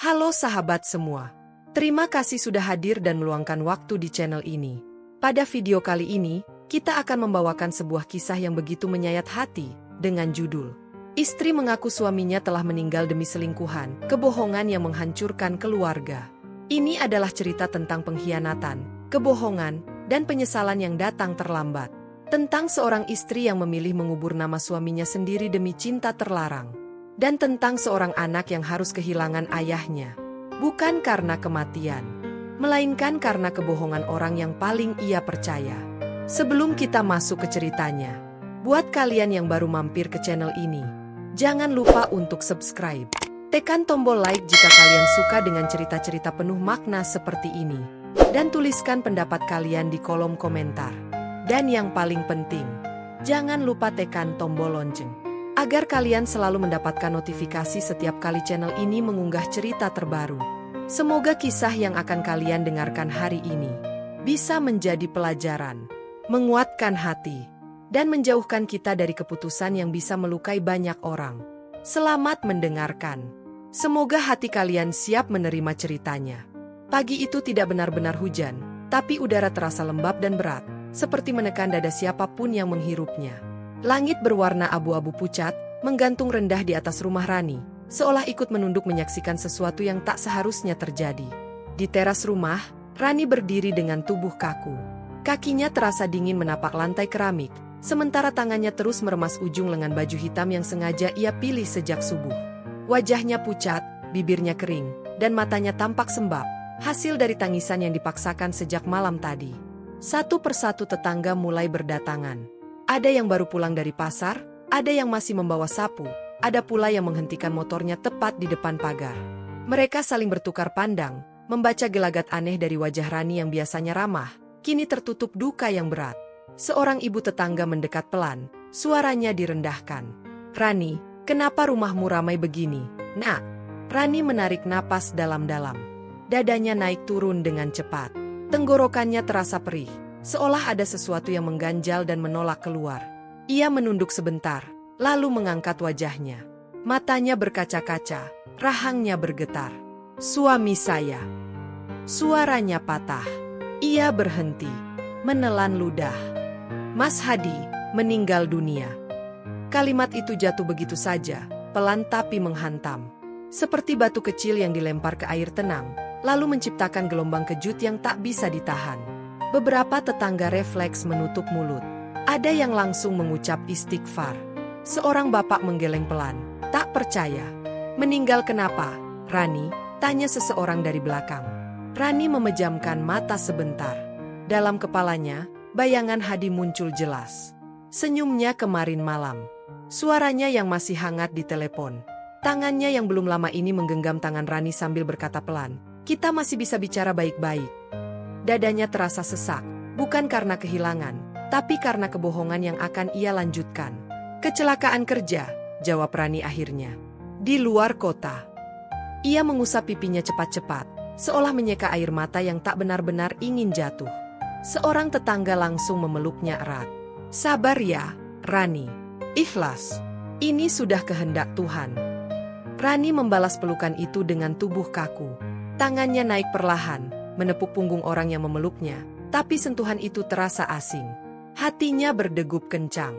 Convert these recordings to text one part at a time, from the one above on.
Halo sahabat semua. Terima kasih sudah hadir dan meluangkan waktu di channel ini. Pada video kali ini, kita akan membawakan sebuah kisah yang begitu menyayat hati, dengan judul Istri Mengaku Suaminya Telah Meninggal Demi Selingkuhan, Kebohongan yang Menghancurkan Keluarga. Ini adalah cerita tentang pengkhianatan, kebohongan, dan penyesalan yang datang terlambat. Tentang seorang istri yang memilih mengubur nama suaminya sendiri demi cinta terlarang. Dan tentang seorang anak yang harus kehilangan ayahnya. Bukan karena kematian, melainkan karena kebohongan orang yang paling ia percaya. Sebelum kita masuk ke ceritanya, buat kalian yang baru mampir ke channel ini, jangan lupa untuk subscribe. Tekan tombol like jika kalian suka dengan cerita-cerita penuh makna seperti ini. Dan tuliskan pendapat kalian di kolom komentar. Dan yang paling penting, jangan lupa tekan tombol lonceng, agar kalian selalu mendapatkan notifikasi setiap kali channel ini mengunggah cerita terbaru. Semoga kisah yang akan kalian dengarkan hari ini bisa menjadi pelajaran, menguatkan hati, dan menjauhkan kita dari keputusan yang bisa melukai banyak orang. Selamat mendengarkan. Semoga hati kalian siap menerima ceritanya. Pagi itu tidak benar-benar hujan, tapi udara terasa lembab dan berat, seperti menekan dada siapapun yang menghirupnya. Langit berwarna abu-abu pucat, menggantung rendah di atas rumah Rani, seolah ikut menunduk menyaksikan sesuatu yang tak seharusnya terjadi. Di teras rumah, Rani berdiri dengan tubuh kaku. Kakinya terasa dingin menapak lantai keramik, sementara tangannya terus meremas ujung lengan baju hitam yang sengaja ia pilih sejak subuh. Wajahnya pucat, bibirnya kering, dan matanya tampak sembab, hasil dari tangisan yang dipaksakan sejak malam tadi. Satu persatu tetangga mulai berdatangan. Ada yang baru pulang dari pasar, ada yang masih membawa sapu, ada pula yang menghentikan motornya tepat di depan pagar. Mereka saling bertukar pandang, membaca gelagat aneh dari wajah Rani yang biasanya ramah, kini tertutup duka yang berat. Seorang ibu tetangga mendekat pelan, suaranya direndahkan. "Rani, kenapa rumahmu ramai begini, Nak?" Rani menarik napas dalam-dalam. Dadanya naik turun dengan cepat. Tenggorokannya terasa perih, seolah ada sesuatu yang mengganjal dan menolak keluar. Ia menunduk sebentar, lalu mengangkat wajahnya. Matanya berkaca-kaca, rahangnya bergetar. "Suami saya." Suaranya patah. Ia berhenti, menelan ludah. "Mas Hadi meninggal dunia." Kalimat itu jatuh begitu saja, pelan tapi menghantam. Seperti batu kecil yang dilempar ke air tenang, lalu menciptakan gelombang kejut yang tak bisa ditahan. Beberapa tetangga refleks menutup mulut. Ada yang langsung mengucap istighfar. Seorang bapak menggeleng pelan. "Tak percaya." "Meninggal kenapa, Rani?" tanya seseorang dari belakang. Rani memejamkan mata sebentar. Dalam kepalanya, bayangan Hadi muncul jelas. Senyumnya kemarin malam. Suaranya yang masih hangat di telepon. Tangannya yang belum lama ini menggenggam tangan Rani sambil berkata pelan, "Kita masih bisa bicara baik-baik." Dadanya terasa sesak, bukan karena kehilangan, tapi karena kebohongan yang akan ia lanjutkan. "Kecelakaan kerja," jawab Rani akhirnya. "Di luar kota." Ia mengusap pipinya cepat-cepat, seolah menyeka air mata yang tak benar-benar ingin jatuh. Seorang tetangga langsung memeluknya erat. "Sabar ya, Rani. Ikhlas. Ini sudah kehendak Tuhan." Rani membalas pelukan itu dengan tubuh kaku. Tangannya naik perlahan, menepuk punggung orang yang memeluknya, tapi sentuhan itu terasa asing. Hatinya berdegup kencang.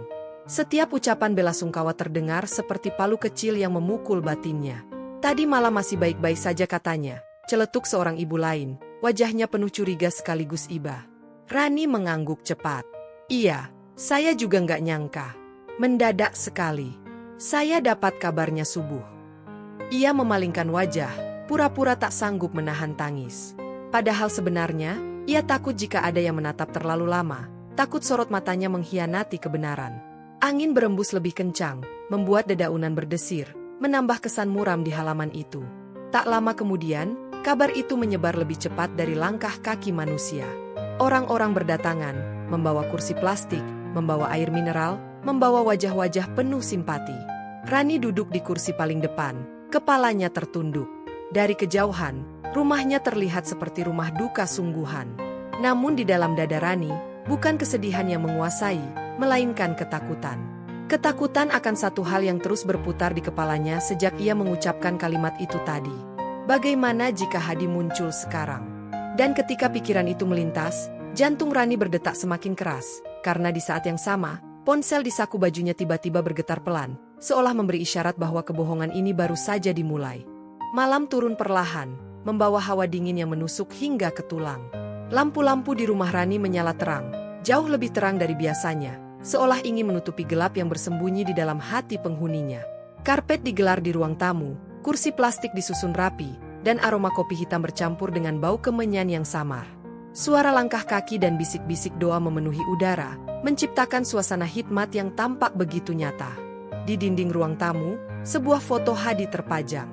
Setiap ucapan bela sungkawa terdengar seperti palu kecil yang memukul batinnya. "Tadi malam masih baik-baik saja," katanya, celetuk seorang ibu lain, wajahnya penuh curiga sekaligus iba. Rani mengangguk cepat. "Iya, saya juga nggak nyangka. Mendadak sekali. Saya dapat kabarnya subuh." Ia memalingkan wajah, pura-pura tak sanggup menahan tangis. Padahal sebenarnya, ia takut jika ada yang menatap terlalu lama, takut sorot matanya mengkhianati kebenaran. Angin berembus lebih kencang, membuat dedaunan berdesir, menambah kesan muram di halaman itu. Tak lama kemudian, kabar itu menyebar lebih cepat dari langkah kaki manusia. Orang-orang berdatangan, membawa kursi plastik, membawa air mineral, membawa wajah-wajah penuh simpati. Rani duduk di kursi paling depan, kepalanya tertunduk. Dari kejauhan, rumahnya terlihat seperti rumah duka sungguhan. Namun di dalam dada Rani, bukan kesedihan yang menguasai, melainkan ketakutan. Ketakutan akan satu hal yang terus berputar di kepalanya sejak ia mengucapkan kalimat itu tadi. Bagaimana jika Hadi muncul sekarang? Dan ketika pikiran itu melintas, jantung Rani berdetak semakin keras, karena di saat yang sama, ponsel di saku bajunya tiba-tiba bergetar pelan, seolah memberi isyarat bahwa kebohongan ini baru saja dimulai. Malam turun perlahan, membawa hawa dingin yang menusuk hingga ke tulang. Lampu-lampu di rumah Rani menyala terang, jauh lebih terang dari biasanya, seolah ingin menutupi gelap yang bersembunyi di dalam hati penghuninya. Karpet digelar di ruang tamu, kursi plastik disusun rapi, dan aroma kopi hitam bercampur dengan bau kemenyan yang samar. Suara langkah kaki dan bisik-bisik doa memenuhi udara, menciptakan suasana hikmat yang tampak begitu nyata. Di dinding ruang tamu, sebuah foto Hadi terpajang.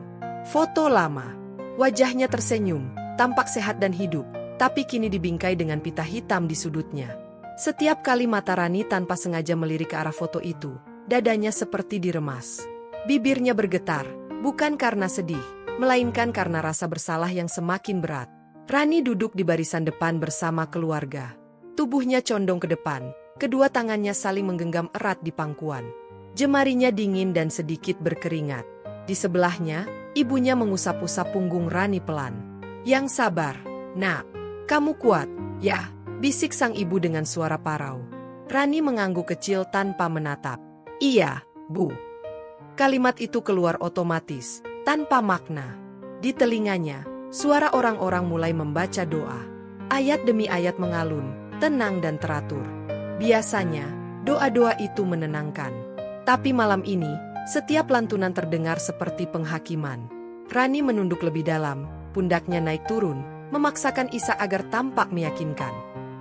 Foto lama. Wajahnya tersenyum, tampak sehat dan hidup, tapi kini dibingkai dengan pita hitam di sudutnya. Setiap kali mata Rani tanpa sengaja melirik ke arah foto itu, dadanya seperti diremas. Bibirnya bergetar, bukan karena sedih, melainkan karena rasa bersalah yang semakin berat. Rani duduk di barisan depan bersama keluarga. Tubuhnya condong ke depan, kedua tangannya saling menggenggam erat di pangkuan. Jemarinya dingin dan sedikit berkeringat. Di sebelahnya, ibunya mengusap-usap punggung Rani pelan. "Yang sabar, nak. Kamu kuat, ya," bisik sang ibu dengan suara parau. Rani mengangguk kecil tanpa menatap. "Iya, Bu." Kalimat itu keluar otomatis, tanpa makna. Di telinganya, suara orang-orang mulai membaca doa. Ayat demi ayat mengalun, tenang dan teratur. Biasanya, doa-doa itu menenangkan. Tapi malam ini, setiap lantunan terdengar seperti penghakiman. Rani menunduk lebih dalam, pundaknya naik turun, memaksakan Isa agar tampak meyakinkan.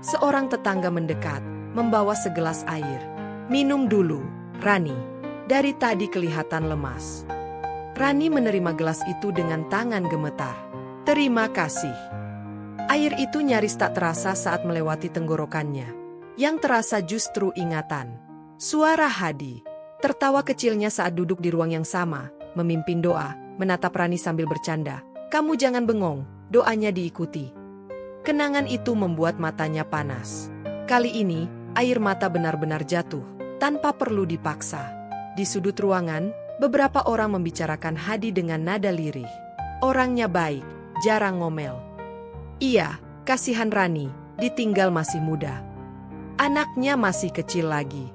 Seorang tetangga mendekat, membawa segelas air. "Minum dulu, Rani." Dari tadi kelihatan lemas. Rani menerima gelas itu dengan tangan gemetar. "Terima kasih." Air itu nyaris tak terasa saat melewati tenggorokannya. Yang terasa justru ingatan. Suara Hadi. Tertawa kecilnya saat duduk di ruang yang sama, memimpin doa, menatap Rani sambil bercanda. "Kamu jangan bengong," doanya diikuti. Kenangan itu membuat matanya panas. Kali ini, air mata benar-benar jatuh, tanpa perlu dipaksa. Di sudut ruangan, beberapa orang membicarakan Hadi dengan nada lirih. Orangnya baik, jarang ngomel. Iya, kasihan Rani, ditinggal masih muda. Anaknya masih kecil lagi.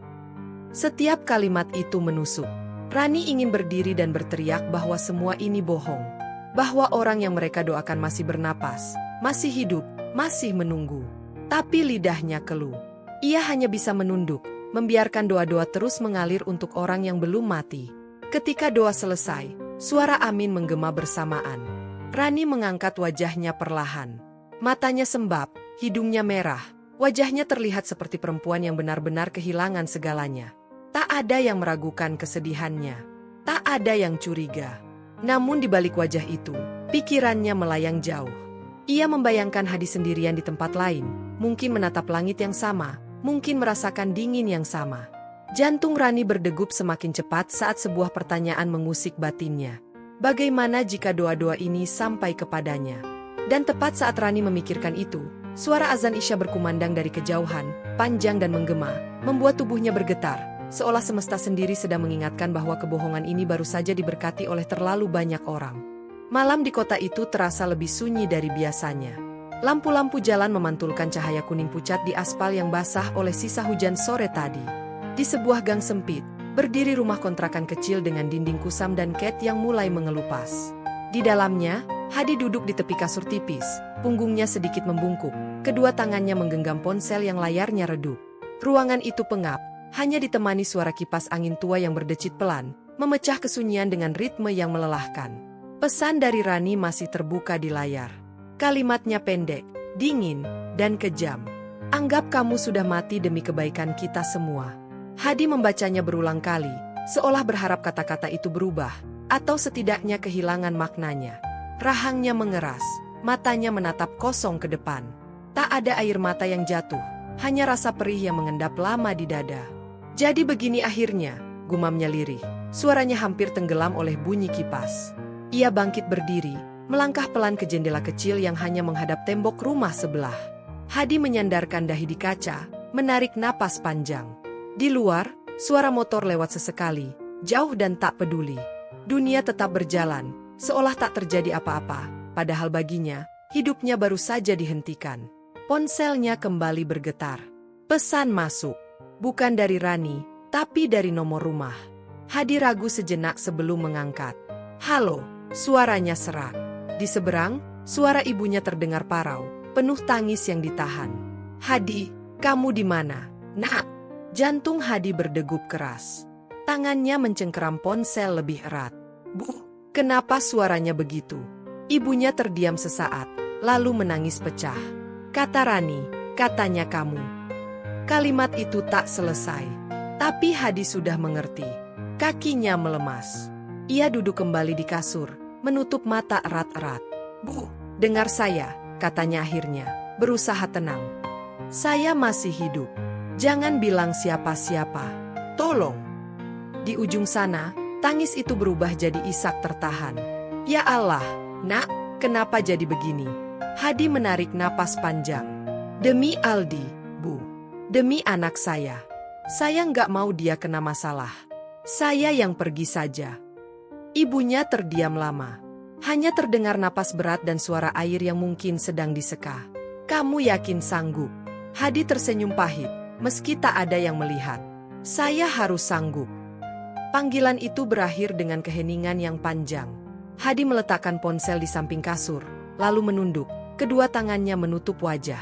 Setiap kalimat itu menusuk. Rani ingin berdiri dan berteriak bahwa semua ini bohong. Bahwa orang yang mereka doakan masih bernapas, masih hidup, masih menunggu. Tapi lidahnya keluh. Ia hanya bisa menunduk, membiarkan doa-doa terus mengalir untuk orang yang belum mati. Ketika doa selesai, suara amin menggema bersamaan. Rani mengangkat wajahnya perlahan. Matanya sembab, hidungnya merah, wajahnya terlihat seperti perempuan yang benar-benar kehilangan segalanya. Tak ada yang meragukan kesedihannya. Tak ada yang curiga. Namun di balik wajah itu, pikirannya melayang jauh. Ia membayangkan Hadi sendirian di tempat lain, mungkin menatap langit yang sama, mungkin merasakan dingin yang sama. Jantung Rani berdegup semakin cepat saat sebuah pertanyaan mengusik batinnya. Bagaimana jika doa-doa ini sampai kepadanya? Dan tepat saat Rani memikirkan itu, suara azan Isya berkumandang dari kejauhan, panjang dan menggema, membuat tubuhnya bergetar, seolah semesta sendiri sedang mengingatkan bahwa kebohongan ini baru saja diberkati oleh terlalu banyak orang. Malam di kota itu terasa lebih sunyi dari biasanya. Lampu-lampu jalan memantulkan cahaya kuning pucat di aspal yang basah oleh sisa hujan sore tadi. Di sebuah gang sempit, berdiri rumah kontrakan kecil dengan dinding kusam dan cat yang mulai mengelupas. Di dalamnya, Hadi duduk di tepi kasur tipis, punggungnya sedikit membungkuk, kedua tangannya menggenggam ponsel yang layarnya redup. Ruangan itu pengap, hanya ditemani suara kipas angin tua yang berdecit pelan, memecah kesunyian dengan ritme yang melelahkan. Pesan dari Rani masih terbuka di layar. Kalimatnya pendek, dingin, dan kejam. "Anggap kamu sudah mati demi kebaikan kita semua." Hadi membacanya berulang kali, seolah berharap kata-kata itu berubah, atau setidaknya kehilangan maknanya. Rahangnya mengeras, matanya menatap kosong ke depan. Tak ada air mata yang jatuh, hanya rasa perih yang mengendap lama di dada. "Jadi begini akhirnya," gumamnya lirih. Suaranya hampir tenggelam oleh bunyi kipas. Ia bangkit berdiri, melangkah pelan ke jendela kecil yang hanya menghadap tembok rumah sebelah. Hadi menyandarkan dahi di kaca, menarik napas panjang. Di luar, suara motor lewat sesekali, jauh dan tak peduli. Dunia tetap berjalan, seolah tak terjadi apa-apa. padahal baginya, hidupnya baru saja dihentikan. Ponselnya kembali bergetar. Pesan masuk. Bukan dari Rani, tapi dari nomor rumah. Hadi ragu sejenak sebelum mengangkat. Halo, suaranya serak. Di seberang, suara ibunya terdengar parau, penuh tangis yang ditahan. Hadi, kamu di mana? Nak. Jantung Hadi berdegup keras. Tangannya mencengkeram ponsel lebih erat. Bu, kenapa suaranya begitu? Ibunya terdiam sesaat, lalu menangis pecah. Kata Rani, katanya kamu. Kalimat itu tak selesai. Tapi Hadi sudah mengerti. Kakinya melemas. Ia duduk kembali di kasur, menutup mata erat-erat. Bu, dengar saya, katanya akhirnya, berusaha tenang. Saya masih hidup. Jangan bilang siapa-siapa. Tolong. Di ujung sana, tangis itu berubah jadi isak tertahan. Ya Allah, nak, kenapa jadi begini? Hadi menarik napas panjang. Demi Aldi, Bu. Demi anak saya. Saya nggak mau dia kena masalah. Saya yang pergi saja. Ibunya terdiam lama. Hanya terdengar napas berat dan suara air yang mungkin sedang diseka. Kamu yakin sanggup? Hadi tersenyum pahit, meski tak ada yang melihat. Saya harus sanggup. Panggilan itu berakhir dengan keheningan yang panjang. Hadi meletakkan ponsel di samping kasur, lalu menunduk, kedua tangannya menutup wajah.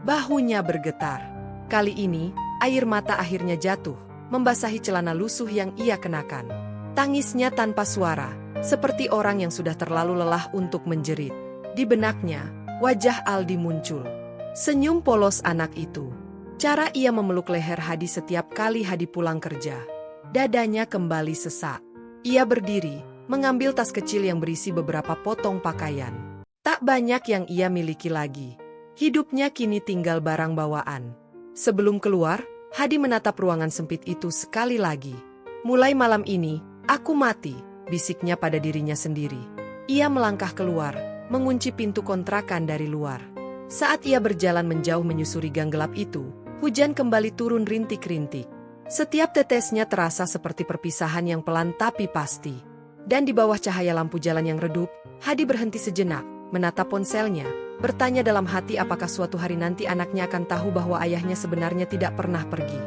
Bahunya bergetar. Kali ini, air mata akhirnya jatuh, membasahi celana lusuh yang ia kenakan. Tangisnya tanpa suara, seperti orang yang sudah terlalu lelah untuk menjerit. Di benaknya, wajah Aldi muncul. Senyum polos anak itu. Cara ia memeluk leher Hadi setiap kali Hadi pulang kerja. Dadanya kembali sesak. Ia berdiri, mengambil tas kecil yang berisi beberapa potong pakaian. Tak banyak yang ia miliki lagi. Hidupnya kini tinggal barang bawaan. Sebelum keluar, Hadi menatap ruangan sempit itu sekali lagi. Mulai malam ini, aku mati, bisiknya pada dirinya sendiri. Ia melangkah keluar, mengunci pintu kontrakan dari luar. Saat ia berjalan menjauh menyusuri gang gelap itu, hujan kembali turun rintik-rintik. Setiap tetesnya terasa seperti perpisahan yang pelan tapi pasti. Dan di bawah cahaya lampu jalan yang redup, Hadi berhenti sejenak, menatap ponselnya, bertanya dalam hati apakah suatu hari nanti anaknya akan tahu bahwa ayahnya sebenarnya tidak pernah pergi.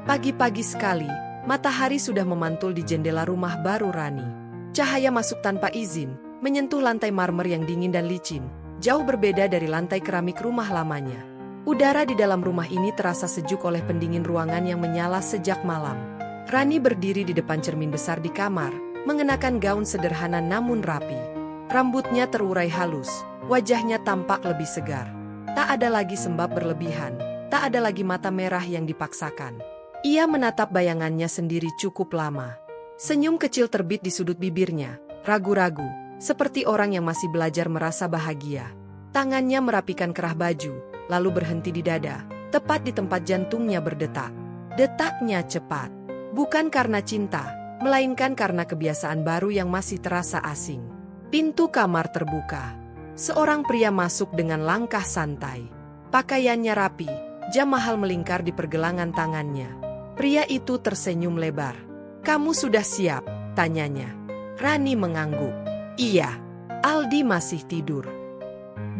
Pagi-pagi sekali, matahari sudah memantul di jendela rumah baru Rani. Cahaya masuk tanpa izin, menyentuh lantai marmer yang dingin dan licin, jauh berbeda dari lantai keramik rumah lamanya. Udara di dalam rumah ini terasa sejuk oleh pendingin ruangan yang menyala sejak malam. Rani berdiri di depan cermin besar di kamar, mengenakan gaun sederhana namun rapi. Rambutnya terurai halus, wajahnya tampak lebih segar. Tak ada lagi sembab berlebihan, tak ada lagi mata merah yang dipaksakan. Ia menatap bayangannya sendiri cukup lama. Senyum kecil terbit di sudut bibirnya, ragu-ragu, seperti orang yang masih belajar merasa bahagia. Tangannya merapikan kerah baju, lalu berhenti di dada, tepat di tempat jantungnya berdetak. Detaknya cepat, bukan karena cinta, melainkan karena kebiasaan baru yang masih terasa asing. Pintu kamar terbuka. Seorang pria masuk dengan langkah santai. Pakaiannya rapi, jam mahal melingkar di pergelangan tangannya. Pria itu tersenyum lebar. Kamu sudah siap? Tanyanya. Rani mengangguk. Iya. Aldi masih tidur.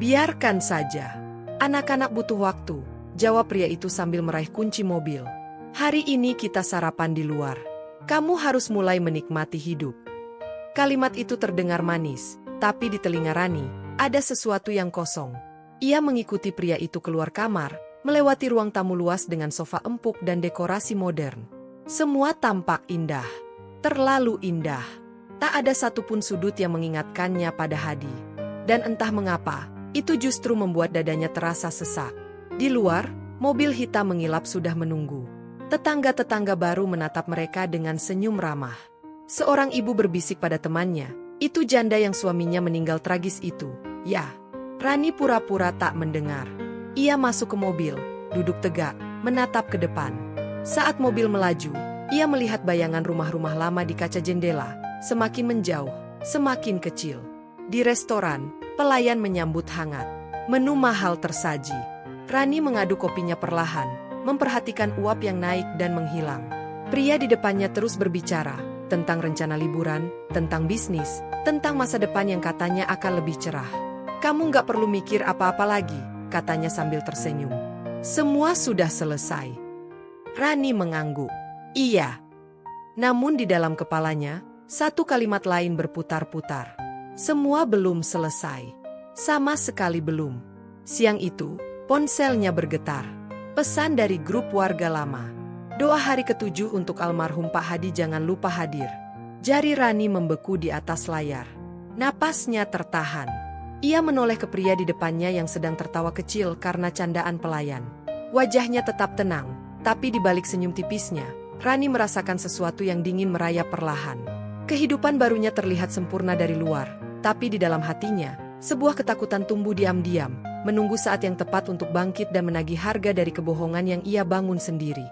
Biarkan saja. Anak-anak butuh waktu, jawab pria itu sambil meraih kunci mobil. Hari ini kita sarapan di luar. Kamu harus mulai menikmati hidup. Kalimat itu terdengar manis, tapi di telinga Rani, ada sesuatu yang kosong. Ia mengikuti pria itu keluar kamar, melewati ruang tamu luas dengan sofa empuk dan dekorasi modern. Semua tampak indah. Terlalu indah. Tak ada satupun sudut yang mengingatkannya pada Hadi. Dan entah mengapa, itu justru membuat dadanya terasa sesak. Di luar, mobil hitam mengilap sudah menunggu. Tetangga-tetangga baru menatap mereka dengan senyum ramah. Seorang ibu berbisik pada temannya, itu janda yang suaminya meninggal tragis itu. Ya, Rani pura-pura tak mendengar. Ia masuk ke mobil, duduk tegak, menatap ke depan. Saat mobil melaju, ia melihat bayangan rumah-rumah lama di kaca jendela, semakin menjauh, semakin kecil. Di restoran, pelayan menyambut hangat. Menu mahal tersaji. Rani mengaduk kopinya perlahan, memperhatikan uap yang naik dan menghilang. Pria di depannya terus berbicara, tentang rencana liburan, tentang bisnis, tentang masa depan yang katanya akan lebih cerah. Kamu nggak perlu mikir apa-apa lagi, katanya sambil tersenyum. Semua sudah selesai. Rani mengangguk. Iya. Namun di dalam kepalanya, satu kalimat lain berputar-putar. Semua belum selesai. Sama sekali belum. Siang itu, ponselnya bergetar. Pesan dari grup warga lama. Doa hari ke-7 untuk almarhum Pak Hadi jangan lupa hadir. Jari Rani membeku di atas layar. Napasnya tertahan. Ia menoleh ke pria di depannya yang sedang tertawa kecil karena candaan pelayan. Wajahnya tetap tenang, tapi di balik senyum tipisnya, Rani merasakan sesuatu yang dingin merayap perlahan. Kehidupan barunya terlihat sempurna dari luar, tapi di dalam hatinya, sebuah ketakutan tumbuh diam-diam, menunggu saat yang tepat untuk bangkit dan menagih harga dari kebohongan yang ia bangun sendiri.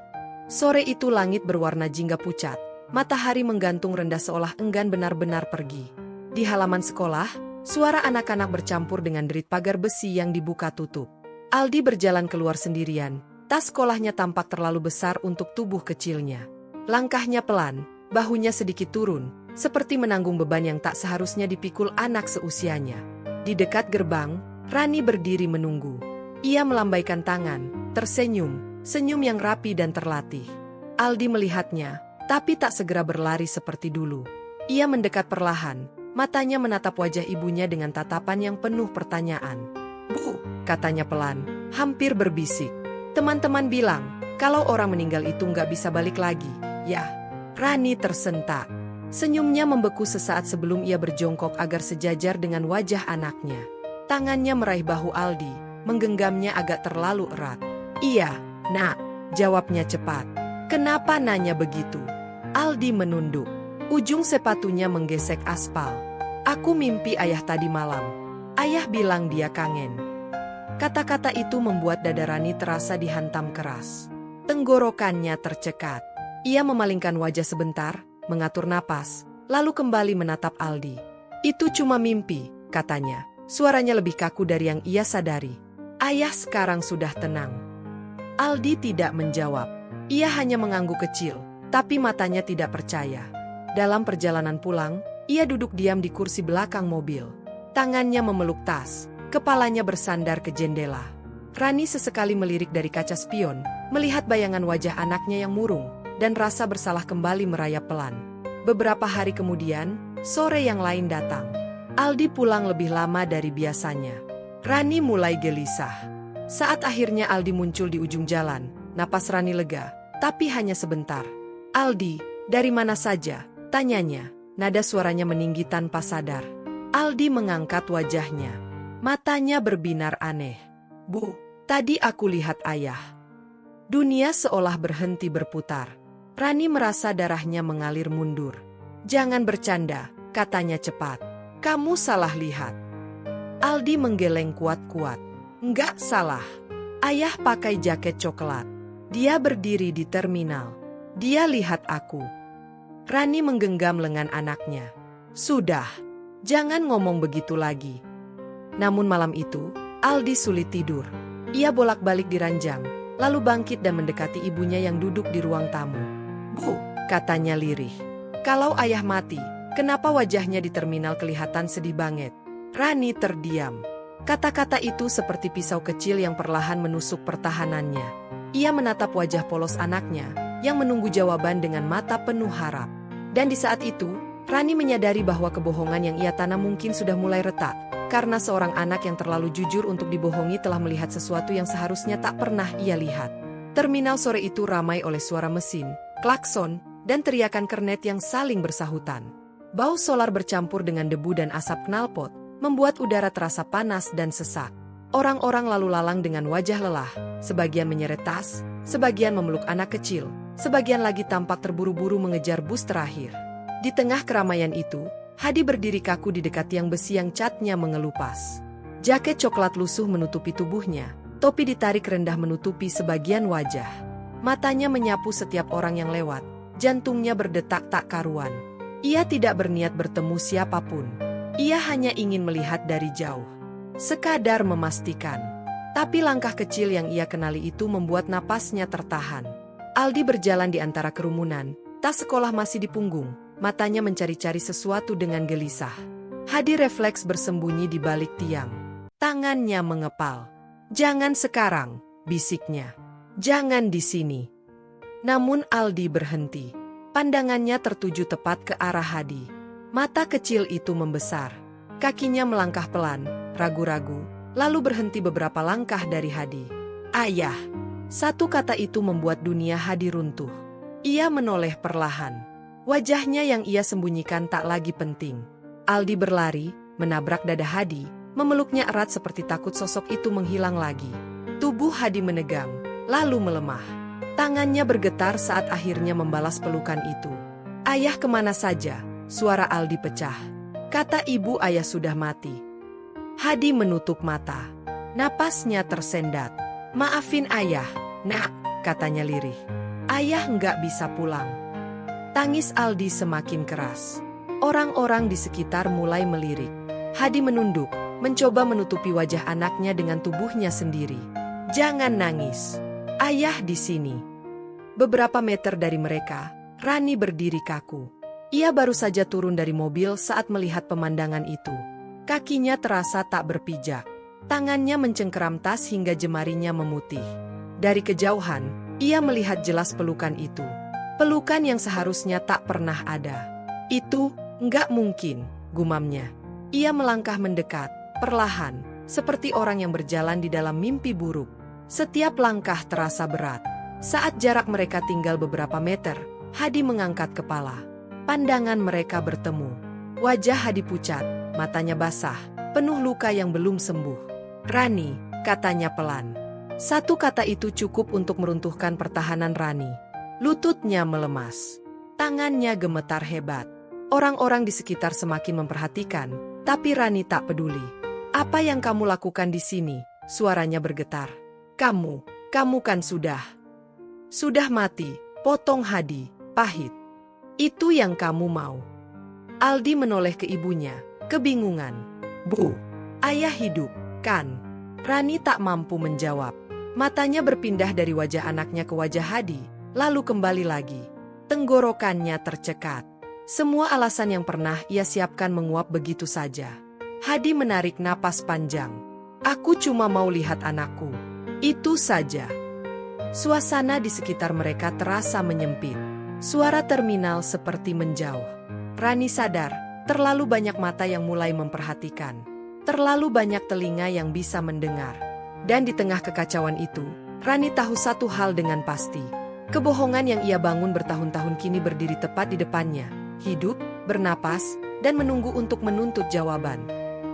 Sore itu langit berwarna jingga pucat, matahari menggantung rendah seolah enggan benar-benar pergi. Di halaman sekolah, suara anak-anak bercampur dengan derit pagar besi yang dibuka tutup. Aldi berjalan keluar sendirian, tas sekolahnya tampak terlalu besar untuk tubuh kecilnya. Langkahnya pelan, bahunya sedikit turun, seperti menanggung beban yang tak seharusnya dipikul anak seusianya. Di dekat gerbang, Rani berdiri menunggu. Ia melambaikan tangan, tersenyum, senyum yang rapi dan terlatih. Aldi melihatnya, tapi tak segera berlari seperti dulu. Ia mendekat perlahan, matanya menatap wajah ibunya dengan tatapan yang penuh pertanyaan. Bu, katanya pelan, hampir berbisik. Teman-teman bilang, kalau orang meninggal itu nggak bisa balik lagi. Ya, Rani tersentak. Senyumnya membeku sesaat sebelum ia berjongkok agar sejajar dengan wajah anaknya. Tangannya meraih bahu Aldi, menggenggamnya agak terlalu erat. Iya, nak, jawabnya cepat. Kenapa nanya begitu? Aldi menunduk. Ujung sepatunya menggesek aspal. Aku mimpi ayah tadi malam. Ayah bilang dia kangen. Kata-kata itu membuat dada Rani terasa dihantam keras. Tenggorokannya tercekat. Ia memalingkan wajah sebentar, mengatur napas, lalu kembali menatap Aldi. Itu cuma mimpi, katanya. Suaranya lebih kaku dari yang ia sadari. Ayah sekarang sudah tenang. Aldi tidak menjawab. Ia hanya mengangguk kecil, tapi matanya tidak percaya. Dalam perjalanan pulang, ia duduk diam di kursi belakang mobil. Tangannya memeluk tas, kepalanya bersandar ke jendela. Rani sesekali melirik dari kaca spion, melihat bayangan wajah anaknya yang murung, dan rasa bersalah kembali merayap pelan. Beberapa hari kemudian, sore yang lain datang. Aldi pulang lebih lama dari biasanya. Rani mulai gelisah. Saat akhirnya Aldi muncul di ujung jalan, napas Rani lega, tapi hanya sebentar. Aldi, dari mana saja? Tanyanya, nada suaranya meninggi tanpa sadar. Aldi mengangkat wajahnya. Matanya berbinar aneh. Bu, tadi aku lihat ayah. Dunia seolah berhenti berputar. Rani merasa darahnya mengalir mundur. Jangan bercanda, katanya cepat. Kamu salah lihat. Aldi menggeleng kuat-kuat. Enggak salah. Ayah pakai jaket coklat. Dia berdiri di terminal. Dia lihat aku. Rani menggenggam lengan anaknya. Sudah, jangan ngomong begitu lagi. Namun malam itu, Aldi sulit tidur. Ia bolak-balik di ranjang, lalu bangkit dan mendekati ibunya yang duduk di ruang tamu. Bu, katanya lirih. Kalau ayah mati, kenapa wajahnya di terminal kelihatan sedih banget? Rani terdiam. Kata-kata itu seperti pisau kecil yang perlahan menusuk pertahanannya. Ia menatap wajah polos anaknya, yang menunggu jawaban dengan mata penuh harap. Dan di saat itu, Rani menyadari bahwa kebohongan yang ia tanam mungkin sudah mulai retak, karena seorang anak yang terlalu jujur untuk dibohongi telah melihat sesuatu yang seharusnya tak pernah ia lihat. Terminal sore itu ramai oleh suara mesin, klakson, dan teriakan kernet yang saling bersahutan. Bau solar bercampur dengan debu dan asap knalpot, membuat udara terasa panas dan sesak. Orang-orang lalu lalang dengan wajah lelah, sebagian menyeret tas, sebagian memeluk anak kecil, sebagian lagi tampak terburu-buru mengejar bus terakhir. Di tengah keramaian itu, Hadi berdiri kaku di dekat tiang besi yang catnya mengelupas. Jaket coklat lusuh menutupi tubuhnya, topi ditarik rendah menutupi sebagian wajah. Matanya menyapu setiap orang yang lewat, jantungnya berdetak tak karuan. Ia tidak berniat bertemu siapapun. Ia hanya ingin melihat dari jauh. Sekadar memastikan. Tapi langkah kecil yang ia kenali itu membuat napasnya tertahan. Aldi berjalan di antara kerumunan, tas sekolah masih di punggung, matanya mencari-cari sesuatu dengan gelisah. Hadi refleks bersembunyi di balik tiang. Tangannya mengepal. "Jangan sekarang," bisiknya. "Jangan di sini." Namun Aldi berhenti. Pandangannya tertuju tepat ke arah Hadi. Mata kecil itu membesar. Kakinya melangkah pelan, ragu-ragu, lalu berhenti beberapa langkah dari Hadi. "Ayah." Satu kata itu membuat dunia Hadi runtuh. Ia menoleh perlahan. Wajahnya yang ia sembunyikan tak lagi penting. Aldi berlari, menabrak dada Hadi, memeluknya erat seperti takut sosok itu menghilang lagi. Tubuh Hadi menegang, lalu melemah. Tangannya bergetar saat akhirnya membalas pelukan itu. "Ayah kemana saja?" Suara Aldi pecah. Kata ibu ayah sudah mati. Hadi menutup mata. Napasnya tersendat. "Maafin ayah, nak," katanya lirih. "Ayah nggak bisa pulang." Tangis Aldi semakin keras. Orang-orang di sekitar mulai melirik. Hadi menunduk, mencoba menutupi wajah anaknya dengan tubuhnya sendiri. "Jangan nangis. Ayah di sini." Beberapa meter dari mereka, Rani berdiri kaku. Ia baru saja turun dari mobil saat melihat pemandangan itu. Kakinya terasa tak berpijak. Tangannya mencengkeram tas hingga jemarinya memutih. Dari kejauhan, ia melihat jelas pelukan itu. Pelukan yang seharusnya tak pernah ada. "Itu, nggak mungkin," gumamnya. Ia melangkah mendekat, perlahan, seperti orang yang berjalan di dalam mimpi buruk. Setiap langkah terasa berat. Saat jarak mereka tinggal beberapa meter, Hadi mengangkat kepala. Pandangan mereka bertemu. Wajah Hadi pucat, matanya basah, penuh luka yang belum sembuh. "Rani," katanya pelan. Satu kata itu cukup untuk meruntuhkan pertahanan Rani. Lututnya melemas. Tangannya gemetar hebat. Orang-orang di sekitar semakin memperhatikan, tapi Rani tak peduli. "Apa yang kamu lakukan di sini?" Suaranya bergetar. Kamu kan sudah mati," potong Hadi, pahit. "Itu yang kamu mau." Aldi menoleh ke ibunya, kebingungan. "Bu, ayah hidup, kan?" Rani tak mampu menjawab. Matanya berpindah dari wajah anaknya ke wajah Hadi, lalu kembali lagi. Tenggorokannya tercekat. Semua alasan yang pernah ia siapkan menguap begitu saja. Hadi menarik napas panjang. "Aku cuma mau lihat anakku. Itu saja." Suasana di sekitar mereka terasa menyempit. Suara terminal seperti menjauh. Rani sadar, terlalu banyak mata yang mulai memperhatikan. Terlalu banyak telinga yang bisa mendengar. Dan di tengah kekacauan itu, Rani tahu satu hal dengan pasti. Kebohongan yang ia bangun bertahun-tahun kini berdiri tepat di depannya. Hidup, bernapas, dan menunggu untuk menuntut jawaban.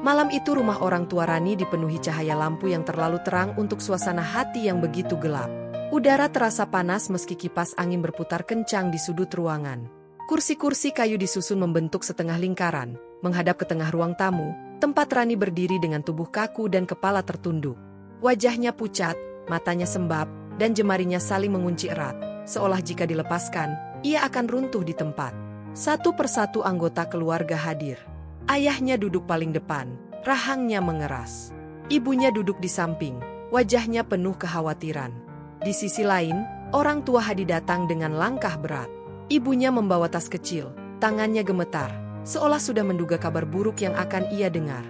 Malam itu rumah orang tua Rani dipenuhi cahaya lampu yang terlalu terang untuk suasana hati yang begitu gelap. Udara terasa panas meski kipas angin berputar kencang di sudut ruangan. Kursi-kursi kayu disusun membentuk setengah lingkaran, menghadap ke tengah ruang tamu, tempat Rani berdiri dengan tubuh kaku dan kepala tertunduk. Wajahnya pucat, matanya sembab, dan jemarinya saling mengunci erat, seolah jika dilepaskan, ia akan runtuh di tempat. Satu persatu anggota keluarga hadir. Ayahnya duduk paling depan, rahangnya mengeras. Ibunya duduk di samping, wajahnya penuh kekhawatiran. Di sisi lain, orang tua Hadi datang dengan langkah berat. Ibunya membawa tas kecil, tangannya gemetar, seolah sudah menduga kabar buruk yang akan ia dengar.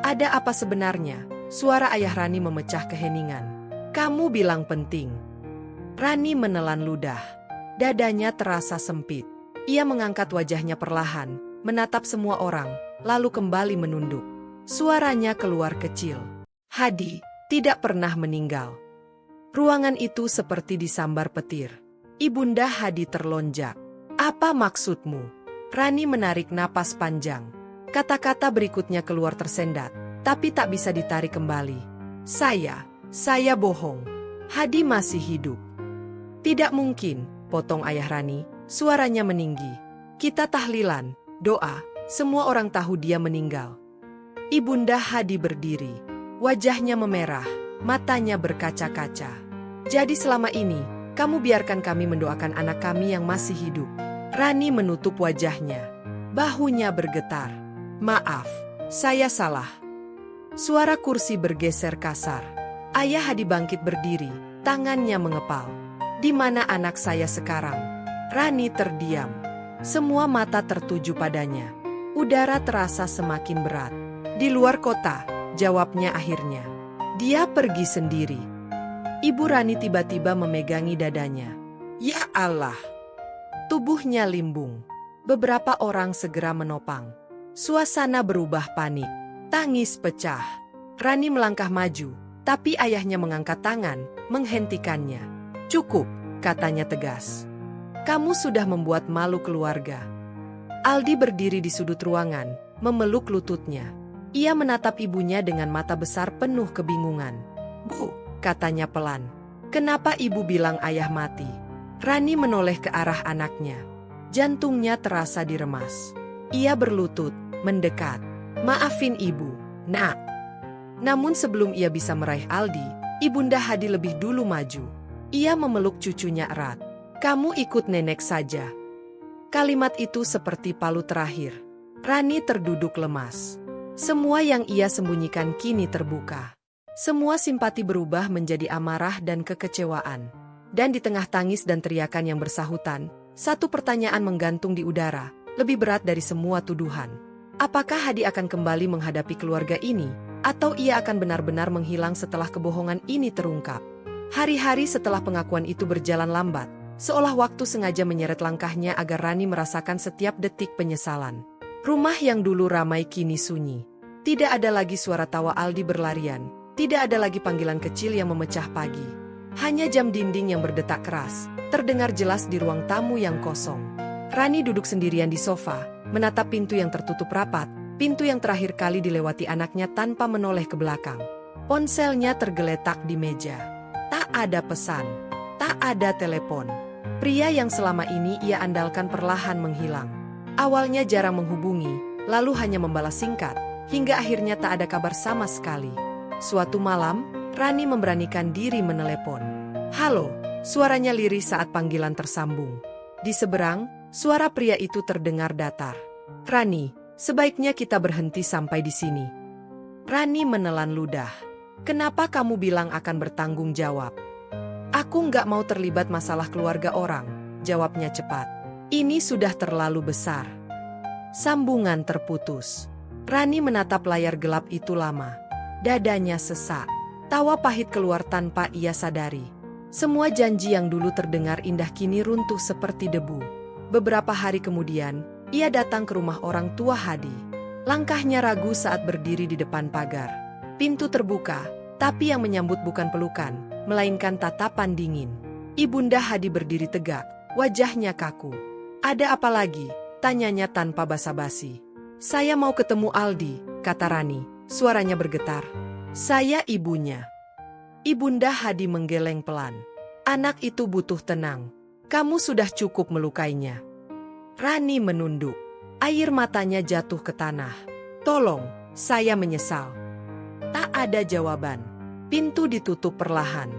"Ada apa sebenarnya?" Suara ayah Rani memecah keheningan. "Kamu bilang penting." Rani menelan ludah. Dadanya terasa sempit. Ia mengangkat wajahnya perlahan, menatap semua orang, lalu kembali menunduk. Suaranya keluar kecil. "Hadi tidak pernah meninggal." Ruangan itu seperti disambar petir. Ibunda Hadi terlonjak. "Apa maksudmu?" Rani menarik napas panjang. Kata-kata berikutnya keluar tersendat, tapi tak bisa ditarik kembali. Saya bohong. Hadi masih hidup." "Tidak mungkin," potong ayah Rani, suaranya meninggi. "Kita tahlilan, doa, semua orang tahu dia meninggal." Ibunda Hadi berdiri. Wajahnya memerah, matanya berkaca-kaca. "Jadi selama ini, kamu biarkan kami mendoakan anak kami yang masih hidup." Rani menutup wajahnya. Bahunya bergetar. "Maaf, saya salah." Suara kursi bergeser kasar. Ayah Hadi bangkit berdiri, tangannya mengepal. "Di mana anak saya sekarang?" Rani terdiam. Semua mata tertuju padanya. Udara terasa semakin berat. "Di luar kota," jawabnya akhirnya. Dia pergi sendiri. Ibu Rani tiba-tiba memegangi dadanya. Ya Allah! Tubuhnya limbung. Beberapa orang segera menopang. Suasana berubah panik. Tangis pecah. Rani melangkah maju, tapi ayahnya mengangkat tangan, menghentikannya. Cukup, katanya tegas. Kamu sudah membuat malu keluarga. Aldi berdiri di sudut ruangan, memeluk lututnya. Ia menatap ibunya dengan mata besar penuh kebingungan. Bu, katanya pelan. Kenapa ibu bilang ayah mati? Rani menoleh ke arah anaknya. Jantungnya terasa diremas. Ia berlutut, mendekat. Maafin ibu, nak. Namun sebelum ia bisa meraih Aldi, Ibunda Hadi lebih dulu maju. Ia memeluk cucunya erat. Kamu ikut nenek saja. Kalimat itu seperti palu terakhir. Rani terduduk lemas. Semua yang ia sembunyikan kini terbuka. Semua simpati berubah menjadi amarah dan kekecewaan. Dan di tengah tangis dan teriakan yang bersahutan, satu pertanyaan menggantung di udara, lebih berat dari semua tuduhan. Apakah Hadi akan kembali menghadapi keluarga ini, atau ia akan benar-benar menghilang setelah kebohongan ini terungkap? Hari-hari setelah pengakuan itu berjalan lambat, seolah waktu sengaja menyeret langkahnya agar Rani merasakan setiap detik penyesalan. Rumah yang dulu ramai kini sunyi. Tidak ada lagi suara tawa Aldi berlarian, tidak ada lagi panggilan kecil yang memecah pagi. Hanya jam dinding yang berdetak keras, terdengar jelas di ruang tamu yang kosong. Rani duduk sendirian di sofa, menatap pintu yang tertutup rapat, pintu yang terakhir kali dilewati anaknya tanpa menoleh ke belakang. Ponselnya tergeletak di meja. Tak ada pesan, tak ada telepon. Pria yang selama ini ia andalkan perlahan menghilang. Awalnya jarang menghubungi, lalu hanya membalas singkat, hingga akhirnya tak ada kabar sama sekali. Suatu malam, Rani memberanikan diri menelepon. Halo, suaranya lirih saat panggilan tersambung. Di seberang, suara pria itu terdengar datar. Rani, sebaiknya kita berhenti sampai di sini. Rani menelan ludah. Kenapa kamu bilang akan bertanggung jawab? Aku nggak mau terlibat masalah keluarga orang, jawabnya cepat. Ini sudah terlalu besar. Sambungan terputus. Rani menatap layar gelap itu lama. Dadanya sesak. Tawa pahit keluar tanpa ia sadari. Semua janji yang dulu terdengar indah kini runtuh seperti debu. Beberapa hari kemudian, ia datang ke rumah orang tua Hadi. Langkahnya ragu saat berdiri di depan pagar. Pintu terbuka, tapi yang menyambut bukan pelukan, melainkan tatapan dingin. Ibunda Hadi berdiri tegak, wajahnya kaku. Ada apa lagi? Tanyanya tanpa basa-basi. Saya mau ketemu Aldi, kata Rani, suaranya bergetar. Saya ibunya. Ibunda Hadi menggeleng pelan. Anak itu butuh tenang. Kamu sudah cukup melukainya. Rani menunduk. Air matanya jatuh ke tanah. Tolong, saya menyesal. Tak ada jawaban. Pintu ditutup perlahan.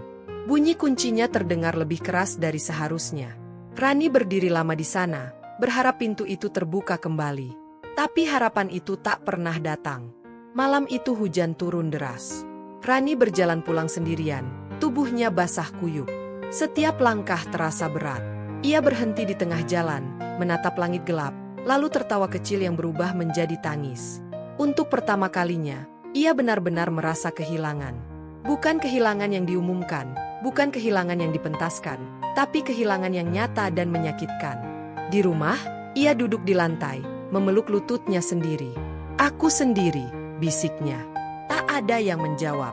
Bunyi kuncinya terdengar lebih keras dari seharusnya. Rani berdiri lama di sana, berharap pintu itu terbuka kembali. Tapi harapan itu tak pernah datang. Malam itu hujan turun deras. Rani berjalan pulang sendirian, tubuhnya basah kuyup. Setiap langkah terasa berat. Ia berhenti di tengah jalan, menatap langit gelap, lalu tertawa kecil yang berubah menjadi tangis. Untuk pertama kalinya, ia benar-benar merasa kehilangan. Bukan kehilangan yang diumumkan, bukan kehilangan yang dipentaskan, tapi kehilangan yang nyata dan menyakitkan. Di rumah, ia duduk di lantai, memeluk lututnya sendiri. Aku sendiri, bisiknya. Tak ada yang menjawab.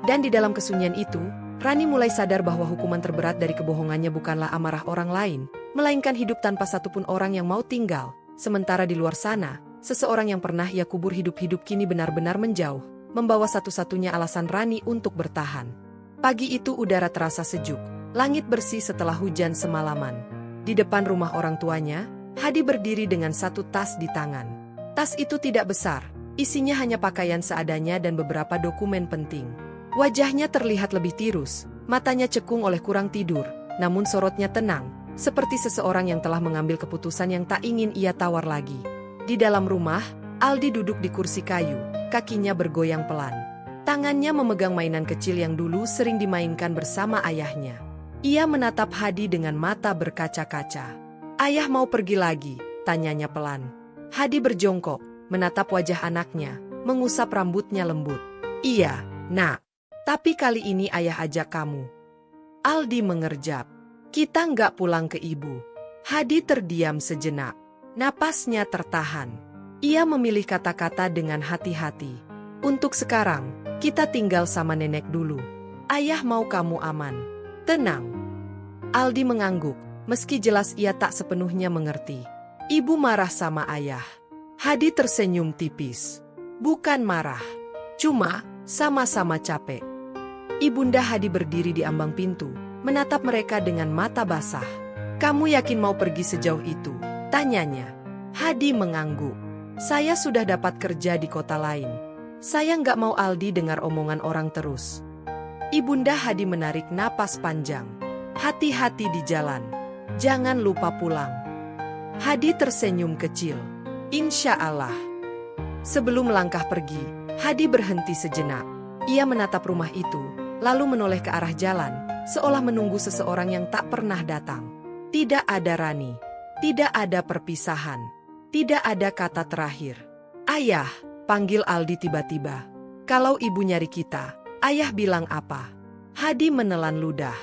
Dan di dalam kesunyian itu, Rani mulai sadar bahwa hukuman terberat dari kebohongannya bukanlah amarah orang lain, melainkan hidup tanpa satupun orang yang mau tinggal. Sementara di luar sana, seseorang yang pernah ia kubur hidup-hidup kini benar-benar menjauh, membawa satu-satunya alasan Rani untuk bertahan. Pagi itu udara terasa sejuk, langit bersih setelah hujan semalaman. Di depan rumah orang tuanya, Hadi berdiri dengan satu tas di tangan. Tas itu tidak besar, isinya hanya pakaian seadanya dan beberapa dokumen penting. Wajahnya terlihat lebih tirus, matanya cekung oleh kurang tidur, namun sorotnya tenang, seperti seseorang yang telah mengambil keputusan yang tak ingin ia tawar lagi. Di dalam rumah, Aldi duduk di kursi kayu, kakinya bergoyang pelan. Tangannya memegang mainan kecil yang dulu sering dimainkan bersama ayahnya. Ia menatap Hadi dengan mata berkaca-kaca. Ayah mau pergi lagi, tanyanya pelan. Hadi berjongkok, menatap wajah anaknya, mengusap rambutnya lembut. Iya, nak. Tapi kali ini ayah ajak kamu. Aldi mengerjap. Kita nggak pulang ke ibu. Hadi terdiam sejenak. Napasnya tertahan. Ia memilih kata-kata dengan hati-hati. Untuk sekarang, kita tinggal sama nenek dulu. Ayah mau kamu aman. Tenang. Aldi mengangguk, meski jelas ia tak sepenuhnya mengerti. Ibu marah sama ayah. Hadi tersenyum tipis. Bukan marah. Cuma, sama-sama capek. Ibunda Hadi berdiri di ambang pintu, menatap mereka dengan mata basah. Kamu yakin mau pergi sejauh itu? Tanyanya. Hadi mengangguk. Saya sudah dapat kerja di kota lain. Saya nggak mau Aldi dengar omongan orang terus. Ibunda Hadi menarik napas panjang. Hati-hati di jalan. Jangan lupa pulang. Hadi tersenyum kecil. Insya Allah. Sebelum melangkah pergi, Hadi berhenti sejenak. Ia menatap rumah itu, lalu menoleh ke arah jalan, seolah menunggu seseorang yang tak pernah datang. Tidak ada Rani. Tidak ada perpisahan. Tidak ada kata terakhir. Ayah, panggil Aldi tiba-tiba. Kalau ibu nyari kita, ayah bilang apa? Hadi menelan ludah.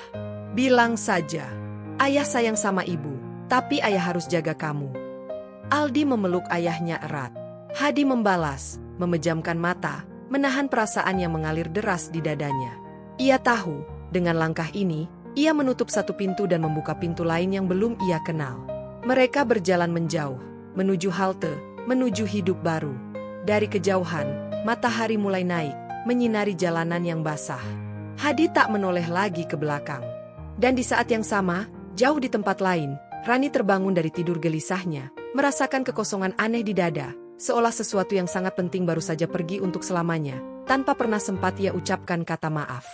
Bilang saja. Ayah sayang sama ibu, tapi ayah harus jaga kamu. Aldi memeluk ayahnya erat. Hadi membalas, memejamkan mata, menahan perasaan yang mengalir deras di dadanya. Ia tahu, dengan langkah ini, ia menutup satu pintu dan membuka pintu lain yang belum ia kenal. Mereka berjalan menjauh, menuju halte, menuju hidup baru. Dari kejauhan, matahari mulai naik, menyinari jalanan yang basah. Hadi tak menoleh lagi ke belakang. Dan di saat yang sama, jauh di tempat lain, Rani terbangun dari tidur gelisahnya, merasakan kekosongan aneh di dada, seolah sesuatu yang sangat penting baru saja pergi untuk selamanya, tanpa pernah sempat ia ucapkan kata maaf.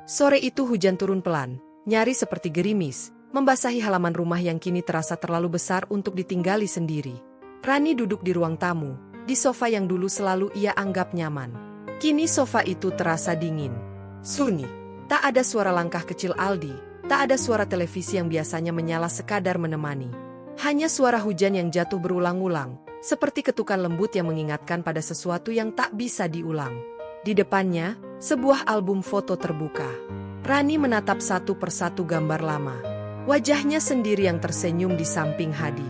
Sore itu hujan turun pelan, nyaris seperti gerimis, membasahi halaman rumah yang kini terasa terlalu besar untuk ditinggali sendiri. Rani duduk di ruang tamu, di sofa yang dulu selalu ia anggap nyaman. Kini sofa itu terasa dingin. Sunyi. Tak ada suara langkah kecil Aldi, tak ada suara televisi yang biasanya menyala sekadar menemani. Hanya suara hujan yang jatuh berulang-ulang, seperti ketukan lembut yang mengingatkan pada sesuatu yang tak bisa diulang. Di depannya, sebuah album foto terbuka. Rani menatap satu persatu gambar lama. Wajahnya sendiri yang tersenyum di samping Hadi.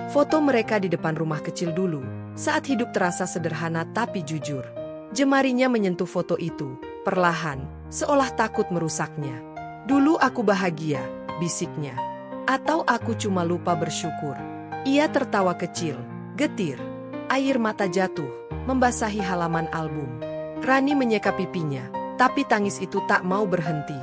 Foto mereka di depan rumah kecil dulu, saat hidup terasa sederhana tapi jujur. Jemarinya menyentuh foto itu, perlahan, seolah takut merusaknya. Dulu aku bahagia, bisiknya. Atau aku cuma lupa bersyukur. Ia tertawa kecil, getir. Air mata jatuh, membasahi halaman album. Rani menyeka pipinya, tapi tangis itu tak mau berhenti.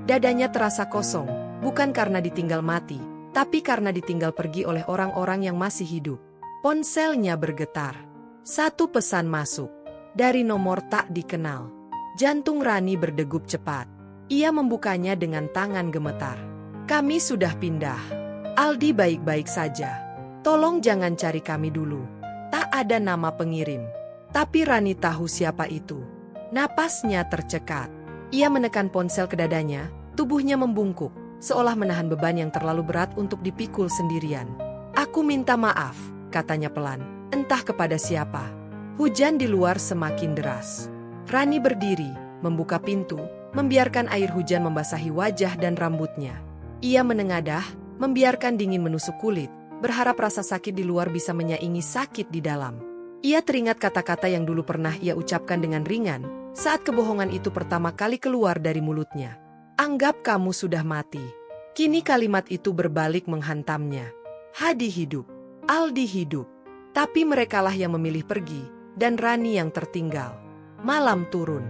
Dadanya terasa kosong, bukan karena ditinggal mati, tapi karena ditinggal pergi oleh orang-orang yang masih hidup. Ponselnya bergetar. Satu pesan masuk. Dari nomor tak dikenal. Jantung Rani berdegup cepat. Ia membukanya dengan tangan gemetar. Kami sudah pindah. Aldi baik-baik saja. Tolong jangan cari kami dulu. Tak ada nama pengirim. Tapi Rani tahu siapa itu. Napasnya tercekat. Ia menekan ponsel ke dadanya, tubuhnya membungkuk, seolah menahan beban yang terlalu berat untuk dipikul sendirian. Aku minta maaf, katanya pelan, entah kepada siapa. Hujan di luar semakin deras. Rani berdiri, membuka pintu, membiarkan air hujan membasahi wajah dan rambutnya. Ia menengadah, membiarkan dingin menusuk kulit, berharap rasa sakit di luar bisa menyaingi sakit di dalam. Ia teringat kata-kata yang dulu pernah ia ucapkan dengan ringan, saat kebohongan itu pertama kali keluar dari mulutnya. Anggap kamu sudah mati. Kini kalimat itu berbalik menghantamnya. Hadi hidup, Aldi hidup. Tapi merekalah yang memilih pergi, dan Rani yang tertinggal. Malam turun.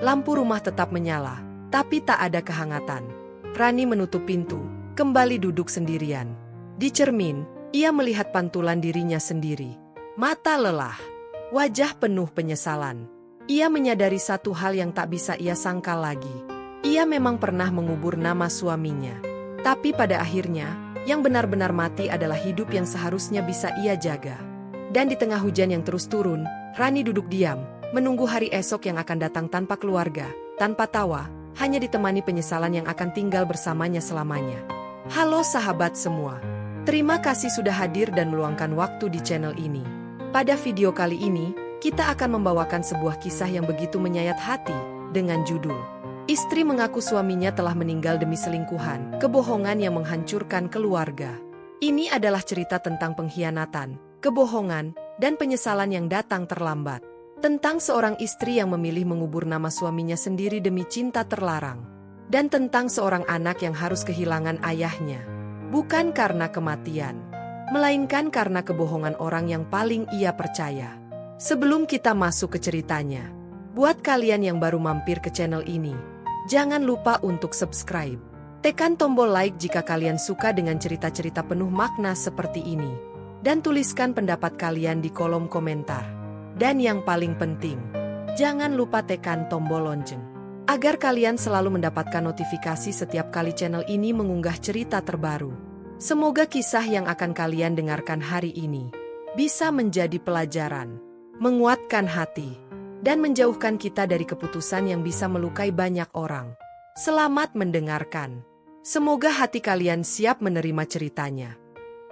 Lampu rumah tetap menyala, tapi tak ada kehangatan. Rani menutup pintu, kembali duduk sendirian. Di cermin, ia melihat pantulan dirinya sendiri. Mata lelah, wajah penuh penyesalan. Ia menyadari satu hal yang tak bisa ia sangkal lagi. Ia memang pernah mengubur nama suaminya. Tapi pada akhirnya, yang benar-benar mati adalah hidup yang seharusnya bisa ia jaga. Dan di tengah hujan yang terus turun, Rani duduk diam, menunggu hari esok yang akan datang tanpa keluarga, tanpa tawa, hanya ditemani penyesalan yang akan tinggal bersamanya selamanya. Halo sahabat semua. Terima kasih sudah hadir dan meluangkan waktu di channel ini. Pada video kali ini, kita akan membawakan sebuah kisah yang begitu menyayat hati, dengan judul Istri Mengaku Suaminya Telah Meninggal Demi Selingkuhan, Kebohongan yang Menghancurkan Keluarga. Ini adalah cerita tentang pengkhianatan, kebohongan, dan penyesalan yang datang terlambat. Tentang seorang istri yang memilih mengubur nama suaminya sendiri demi cinta terlarang. Dan tentang seorang anak yang harus kehilangan ayahnya. Bukan karena kematian, melainkan karena kebohongan orang yang paling ia percaya. Sebelum kita masuk ke ceritanya, buat kalian yang baru mampir ke channel ini, jangan lupa untuk subscribe. Tekan tombol like jika kalian suka dengan cerita-cerita penuh makna seperti ini. Dan tuliskan pendapat kalian di kolom komentar. Dan yang paling penting, jangan lupa tekan tombol lonceng, agar kalian selalu mendapatkan notifikasi setiap kali channel ini mengunggah cerita terbaru. Semoga kisah yang akan kalian dengarkan hari ini bisa menjadi pelajaran, menguatkan hati, dan menjauhkan kita dari keputusan yang bisa melukai banyak orang. Selamat mendengarkan. Semoga hati kalian siap menerima ceritanya.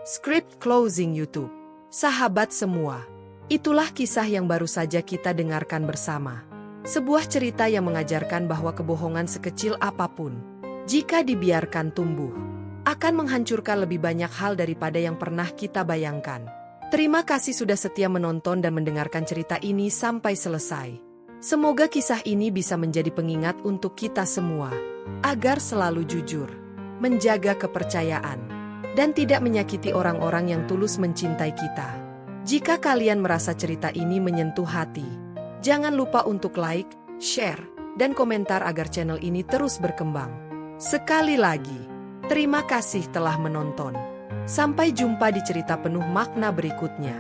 Script closing YouTube. Sahabat semua, itulah kisah yang baru saja kita dengarkan bersama. Sebuah cerita yang mengajarkan bahwa kebohongan sekecil apapun, jika dibiarkan tumbuh, akan menghancurkan lebih banyak hal daripada yang pernah kita bayangkan. Terima kasih sudah setia menonton dan mendengarkan cerita ini sampai selesai. Semoga kisah ini bisa menjadi pengingat untuk kita semua, agar selalu jujur, menjaga kepercayaan, dan tidak menyakiti orang-orang yang tulus mencintai kita. Jika kalian merasa cerita ini menyentuh hati, jangan lupa untuk like, share, dan komentar agar channel ini terus berkembang. Sekali lagi, terima kasih telah menonton. Sampai jumpa di cerita penuh makna berikutnya.